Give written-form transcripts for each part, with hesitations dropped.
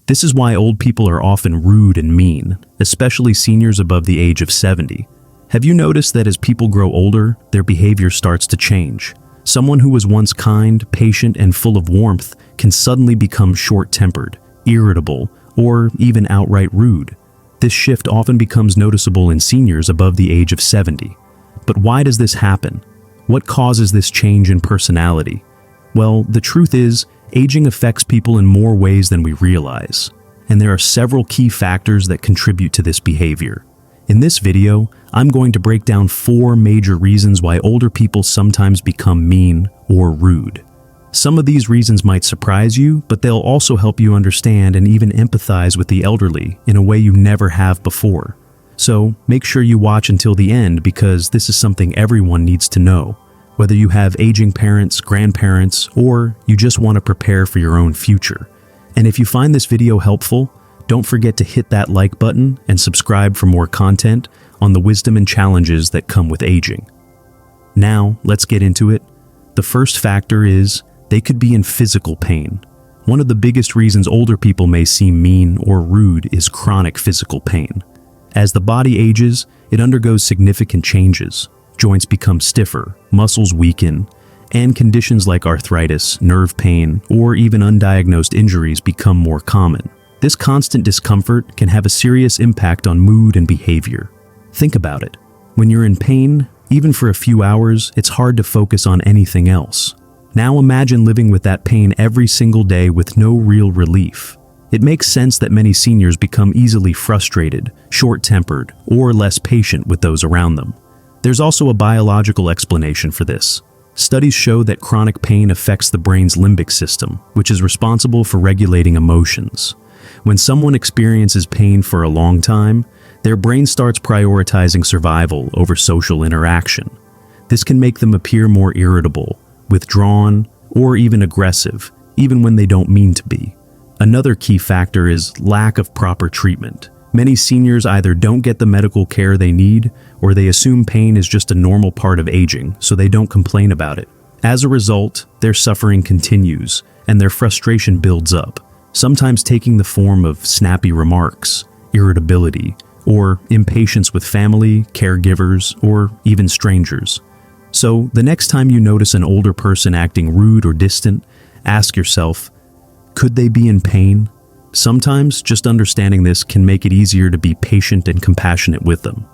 This is why old people are often rude and mean, especially seniors above the age of 70. Have you noticed that as people grow older, their behavior starts to change? Someone who was once kind, patient, and full of warmth can suddenly become short-tempered, irritable, or even outright rude. This shift often becomes noticeable in seniors above the age of 70. But why does this happen? What causes this change in personality? Well, the truth is, aging affects people in more ways than we realize, and there are several key factors that contribute to this behavior. In this video, I'm going to break down 4 major reasons why older people sometimes become mean or rude. Some of these reasons might surprise you, but they'll also help you understand and even empathize with the elderly in a way you never have before. So make sure you watch until the end, because this is something everyone needs to know, whether you have aging parents, grandparents, or you just want to prepare for your own future. And if you find this video helpful, don't forget to hit that like button and subscribe for more content on the wisdom and challenges that come with aging. Now, let's get into it. The first factor is they could be in physical pain. One of the biggest reasons older people may seem mean or rude is chronic physical pain. As the body ages, it undergoes significant changes. Joints become stiffer, muscles weaken, and conditions like arthritis, nerve pain, or even undiagnosed injuries become more common. This constant discomfort can have a serious impact on mood and behavior. Think about it. When you're in pain, even for a few hours, it's hard to focus on anything else. Now imagine living with that pain every single day with no real relief. It makes sense that many seniors become easily frustrated, short-tempered, or less patient with those around them. There's also a biological explanation for this. Studies show that chronic pain affects the brain's limbic system, which is responsible for regulating emotions. When someone experiences pain for a long time, their brain starts prioritizing survival over social interaction. This can make them appear more irritable, withdrawn, or even aggressive, even when they don't mean to be. Another key factor is lack of proper treatment. Many seniors either don't get the medical care they need, or they assume pain is just a normal part of aging, so they don't complain about it. As a result, their suffering continues, and their frustration builds up, sometimes taking the form of snappy remarks, irritability, or impatience with family, caregivers, or even strangers. So, the next time you notice an older person acting rude or distant, ask yourself, could they be in pain? Sometimes, just understanding this can make it easier to be patient and compassionate with them.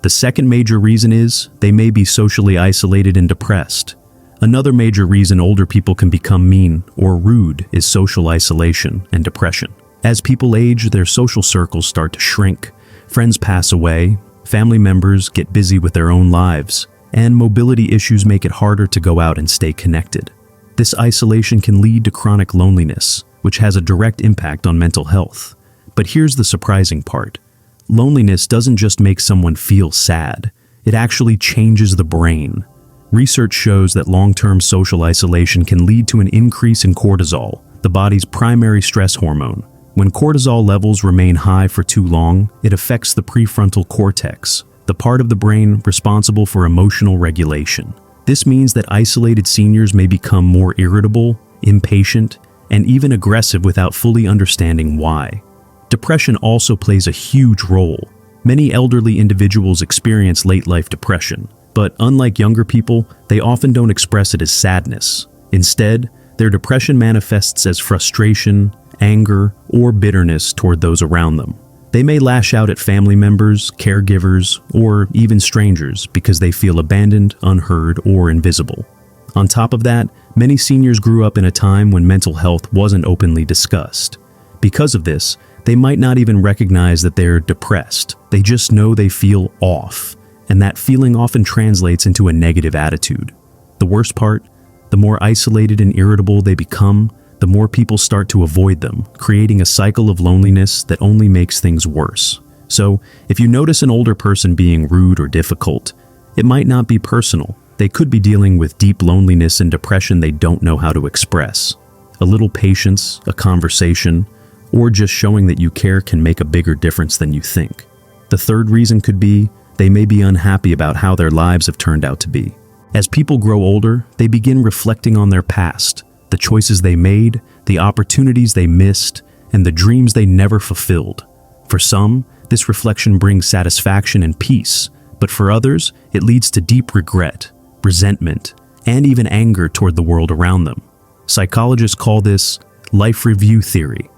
The second major reason is they may be socially isolated and depressed. Another major reason older people can become mean or rude is social isolation and depression. As people age, their social circles start to shrink, friends pass away, family members get busy with their own lives, and mobility issues make it harder to go out and stay connected. This isolation can lead to chronic loneliness, which has a direct impact on mental health. But here's the surprising part. Loneliness doesn't just make someone feel sad, it actually changes the brain. Research shows that long-term social isolation can lead to an increase in cortisol, the body's primary stress hormone. When cortisol levels remain high for too long, it affects the prefrontal cortex, the part of the brain responsible for emotional regulation. This means that isolated seniors may become more irritable, impatient, and even aggressive without fully understanding why. Depression also plays a huge role. Many elderly individuals experience late-life depression, but unlike younger people, they often don't express it as sadness. Instead, their depression manifests as frustration, anger, or bitterness toward those around them. They may lash out at family members, caregivers, or even strangers because they feel abandoned, unheard, or invisible. On top of that, many seniors grew up in a time when mental health wasn't openly discussed. Because of this, they might not even recognize that they're depressed. They just know they feel off, and that feeling often translates into a negative attitude. The worst part, the more isolated and irritable they become, the more people start to avoid them, creating a cycle of loneliness that only makes things worse. So, if you notice an older person being rude or difficult, it might not be personal. They could be dealing with deep loneliness and depression they don't know how to express. A little patience, a conversation, or just showing that you care can make a bigger difference than you think. The third reason could be they may be unhappy about how their lives have turned out to be. As people grow older, they begin reflecting on their past, the choices they made, the opportunities they missed, and the dreams they never fulfilled. For some, this reflection brings satisfaction and peace, but for others, it leads to deep regret, resentment, and even anger toward the world around them. Psychologists call this life review theory,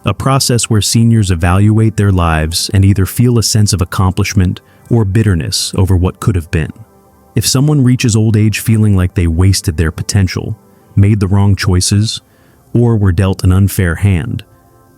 a process where seniors evaluate their lives and either feel a sense of accomplishment or bitterness over what could have been. If someone reaches old age feeling like they wasted their potential, made the wrong choices, or were dealt an unfair hand,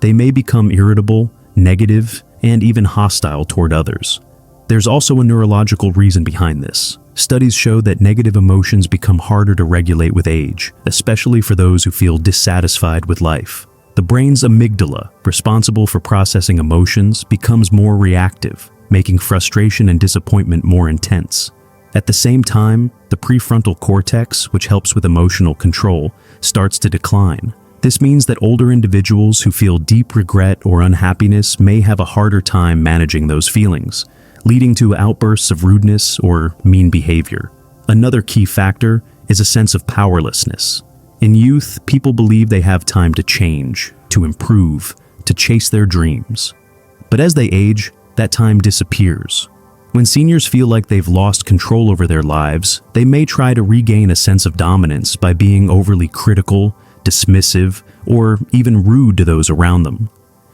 they may become irritable, negative, and even hostile toward others. There's also a neurological reason behind this. Studies show that negative emotions become harder to regulate with age, especially for those who feel dissatisfied with life. The brain's amygdala, responsible for processing emotions, becomes more reactive, making frustration and disappointment more intense. At the same time, the prefrontal cortex, which helps with emotional control, starts to decline. This means that older individuals who feel deep regret or unhappiness may have a harder time managing those feelings, leading to outbursts of rudeness or mean behavior. Another key factor is a sense of powerlessness. In youth, people believe they have time to change, to improve, to chase their dreams. But as they age, that time disappears. When seniors feel like they've lost control over their lives, they may try to regain a sense of dominance by being overly critical, dismissive, or even rude to those around them.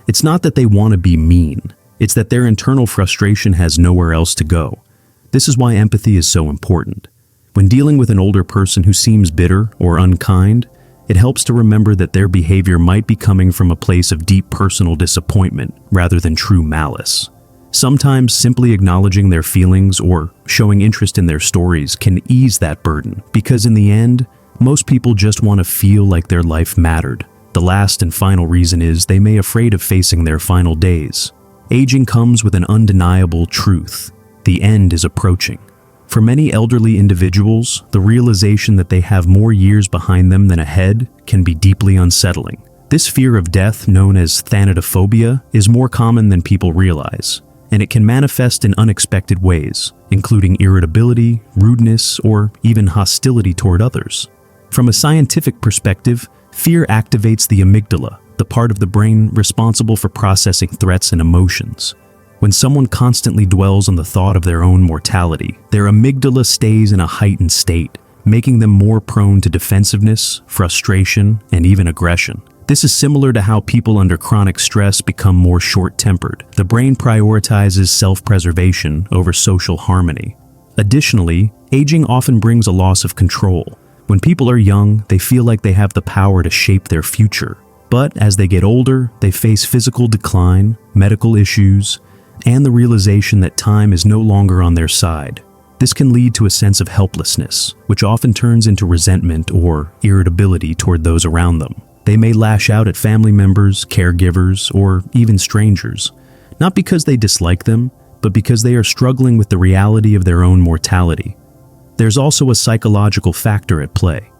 It's not that they want to be mean, it's that their internal frustration has nowhere else to go. This is why empathy is so important. When dealing with an older person who seems bitter or unkind, it helps to remember that their behavior might be coming from a place of deep personal disappointment rather than true malice. Sometimes simply acknowledging their feelings or showing interest in their stories can ease that burden, because in the end, most people just want to feel like their life mattered. The last and final reason is they may be afraid of facing their final days. Aging comes with an undeniable truth. The end is approaching. For many elderly individuals, the realization that they have more years behind them than ahead can be deeply unsettling. This fear of death, known as thanatophobia, is more common than people realize, and it can manifest in unexpected ways, including irritability, rudeness, or even hostility toward others. From a scientific perspective, fear activates the amygdala, the part of the brain responsible for processing threats and emotions. When someone constantly dwells on the thought of their own mortality, their amygdala stays in a heightened state, making them more prone to defensiveness, frustration, and even aggression. This is similar to how people under chronic stress become more short-tempered. The brain prioritizes self-preservation over social harmony. Additionally, aging often brings a loss of control. When people are young, they feel like they have the power to shape their future. But as they get older, they face physical decline, medical issues, and the realization that time is no longer on their side. This can lead to a sense of helplessness, which often turns into resentment or irritability toward those around them. They may lash out at family members, caregivers, or even strangers, not because they dislike them, but because they are struggling with the reality of their own mortality. There's also a psychological factor at play.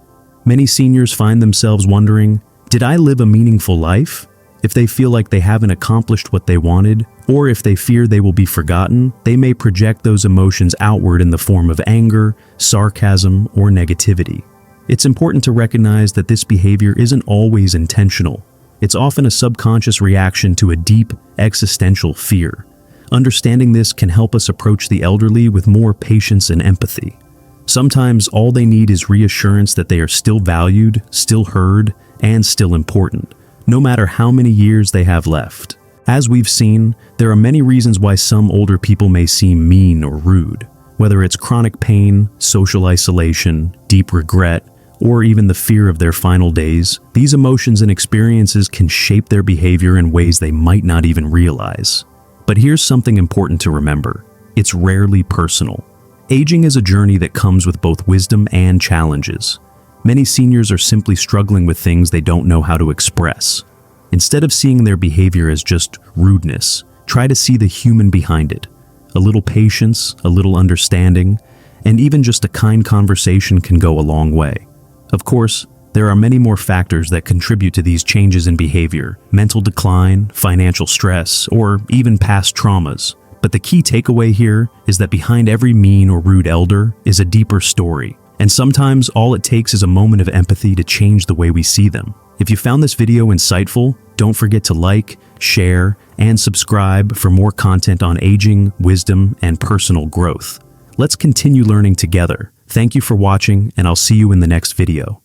Many seniors find themselves wondering, did I live a meaningful life? If they feel like they haven't accomplished what they wanted, or if they fear they will be forgotten, they may project those emotions outward in the form of anger, sarcasm, or negativity. It's important to recognize that this behavior isn't always intentional. It's often a subconscious reaction to a deep, existential fear. Understanding this can help us approach the elderly with more patience and empathy. Sometimes all they need is reassurance that they are still valued, still heard, and still important, no matter how many years they have left. As we've seen, there are many reasons why some older people may seem mean or rude. Whether it's chronic pain, social isolation, deep regret, or even the fear of their final days, these emotions and experiences can shape their behavior in ways they might not even realize. But here's something important to remember. It's rarely personal. Aging is a journey that comes with both wisdom and challenges. Many seniors are simply struggling with things they don't know how to express. Instead of seeing their behavior as just rudeness, try to see the human behind it. A little patience, a little understanding, and even just a kind conversation can go a long way. Of course, there are many more factors that contribute to these changes in behavior: mental decline, financial stress, or even past traumas. But the key takeaway here is that behind every mean or rude elder is a deeper story. And sometimes all it takes is a moment of empathy to change the way we see them. If you found this video insightful, Don't forget to like, share, and subscribe for more content on aging, wisdom, and personal growth. Let's continue learning together. Thank you for watching, and I'll see you in the next video.